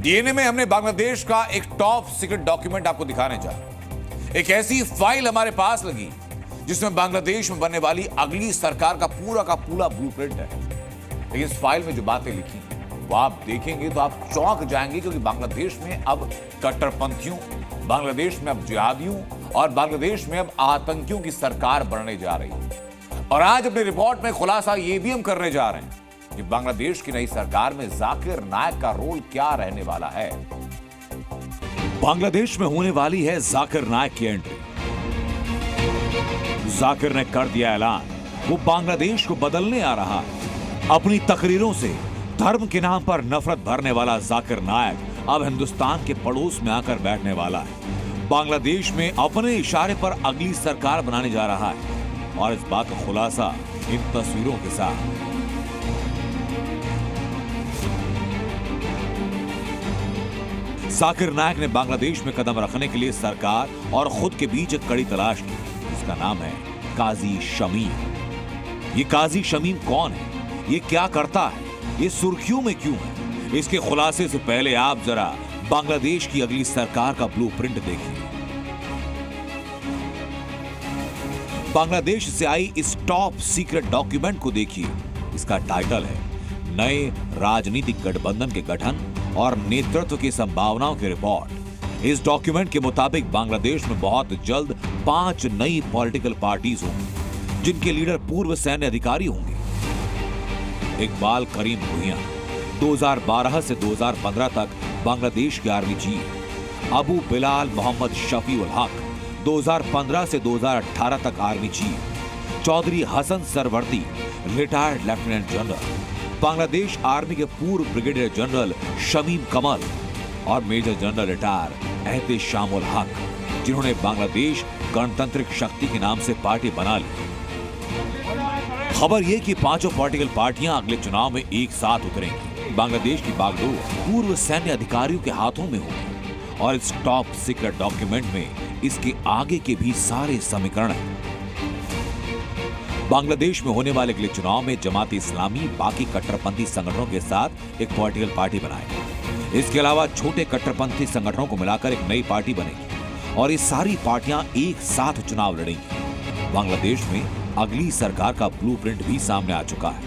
DNA में हमने बांग्लादेश का एक टॉप सीक्रेट डॉक्यूमेंट आपको दिखाने जा रहे हैं। एक ऐसी फाइल हमारे पास लगी जिसमें बांग्लादेश में बनने वाली अगली सरकार का पूरा ब्लूप्रिंट है। लेकिन इस फाइल में जो बातें लिखी वो आप देखेंगे तो आप चौंक जाएंगे, क्योंकि बांग्लादेश में अब कट्टरपंथियों, बांग्लादेश में अब जिहादियों और बांग्लादेश में अब आतंकियों की सरकार बनने जा रही है। और आज अपने रिपोर्ट में खुलासा ये भी हम करने जा रहे हैं कि बांग्लादेश की नई सरकार में जाकिर नायक का रोल क्या रहने वाला है। बांग्लादेश में होने वाली है जाकिर नायक की एंट्री। जाकिर ने कर दिया ऐलान, वो बांग्लादेश को बदलने आ रहा है। अपनी तकरीरों से धर्म के नाम पर नफरत भरने वाला जाकिर नायक अब हिंदुस्तान के पड़ोस में आकर बैठने वाला है। बांग्लादेश में अपने इशारे पर अगली सरकार बनाने जा रहा है और इस बात का खुलासा इन तस्वीरों के साथ। जाकिर नायक ने बांग्लादेश में कदम रखने के लिए सरकार और खुद के बीच एक कड़ी तलाश की, जिसका नाम है काजी शमीम। ये काजी शमीम कौन है, ये क्या करता है, ये सुर्खियों में क्यों है? इसके खुलासे से पहले आप जरा बांग्लादेश की अगली सरकार का ब्लूप्रिंट देखिए। बांग्लादेश से आई इस टॉप सीक्रेट डॉक्यूमेंट को देखिए। इसका टाइटल है नए राजनीतिक गठबंधन के गठन और नेतृत्व की संभावनाओं की रिपोर्ट। इस डॉक्यूमेंट के मुताबिक बांग्लादेश में बहुत जल्द 5 नई पॉलिटिकल पार्टीज होंगी, जिनके लीडर पूर्व सैन्य अधिकारी होंगे। इकबाल करीम भुइयां 2012 से 2015 तक बांग्लादेश के आर्मी चीफ, अबू बिलाल मोहम्मद शफी उल हक 2015 से 2018 तक army chief, Chowdhury Hasan Sarwardy retired lieutenant general, Bangladesh army के पूर्व ब्रिगेडियर जनरल शमीम कमल और major general retire Ehtesham ul Haq, जिन्होंने बांग्लादेश गणतांत्रिक शक्ति के नाम से पार्टी बना ली। खबर यह कि पांचों पॉलिटिकल पार्टियां अगले चुनाव में एक साथ उतरेंगी। बांग्लादेश की बागडोर पूर्व सैन्य अधिकारियों के हाथों में होगी और इस टॉप सीक्रेट डॉक्यूमेंट में इसके आगे के भी सारे समीकरण हैं। बांग्लादेश में होने वाले अगले चुनाव में जमात इस्लामी बाकी कट्टरपंथी संगठनों के साथ एक पॉलिटिकल पार्टी बनाएगी। इसके अलावा छोटे कट्टरपंथी संगठनों को मिलाकर एक नई पार्टी बनेगी और ये सारी पार्टियां एक साथ चुनाव लड़ेंगी। बांग्लादेश में अगली सरकार का ब्लूप्रिंट भी सामने आ चुका है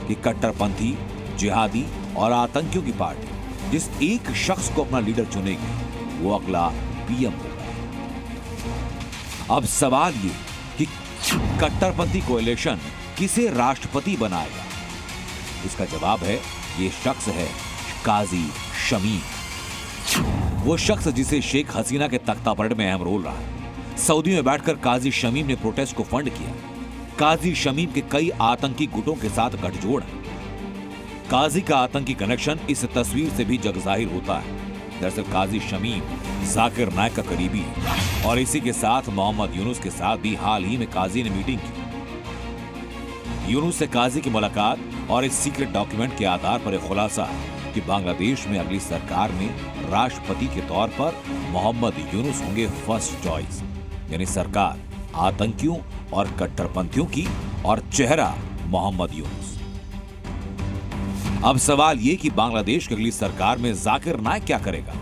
कि कट्टरपंथी, जिहादी और आतंकियों की पार्टी जिस एक शख्स को अपना लीडर चुनेगी वो अगला पीएम होगा। अब सवाल ये कि कट्टरपंथी कोएलिशन किसे राष्ट्रपति बनाएगा? इसका जवाब है ये शख्स है काजी शमीम। वो शख्स जिसे शेख हसीना के तख्तापलट में अहम रोल रहा है। सऊदी में बैठकर काजी शमीम ने प्रोटेस्ट को फंड किया। काजी शमीम के कई आतंकी गुटों के साथ गठजोड़ है। काजी का आतंकी कनेक्शन इस तस्वीर से भी जगजाहिर होता है। दरअसल काजी शमीम जाकिर नायक का करीबी है और इसी के साथ मोहम्मद यूनुस के साथ भी हाल ही में काजी ने मीटिंग की। यूनुस से काजी की मुलाकात और इस सीक्रेट डॉक्यूमेंट के आधार पर यह खुलासा है कि बांग्लादेश में अगली सरकार में राष्ट्रपति के तौर पर मोहम्मद यूनुस होंगे फर्स्ट चॉइस, यानी सरकार आतंकियों और कट्टरपंथियों की और चेहरा मोहम्मद यूनुस। अब सवाल ये कि बांग्लादेश की अगली सरकार में जाकिर नायक क्या करेगा?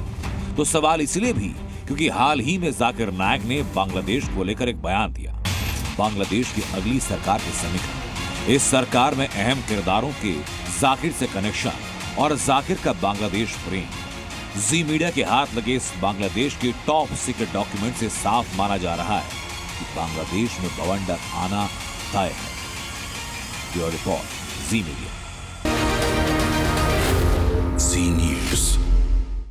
तो सवाल इसलिए भी क्योंकि हाल ही में जाकिर नायक ने बांग्लादेश को लेकर एक बयान दिया। बांग्लादेश की अगली सरकार की समीक्षा, इस सरकार में अहम किरदारों के जाकिर से कनेक्शन और जाकिर का बांग्लादेश प्रेम। जी मीडिया के हाथ लगे इस बांग्लादेश के टॉप सीक्रेट डॉक्यूमेंट से साफ माना जा रहा है कि बांग्लादेश में बवंडर आना तय है। ब्यूरो रिपोर्ट, जी मीडिया। जी न्यूज़।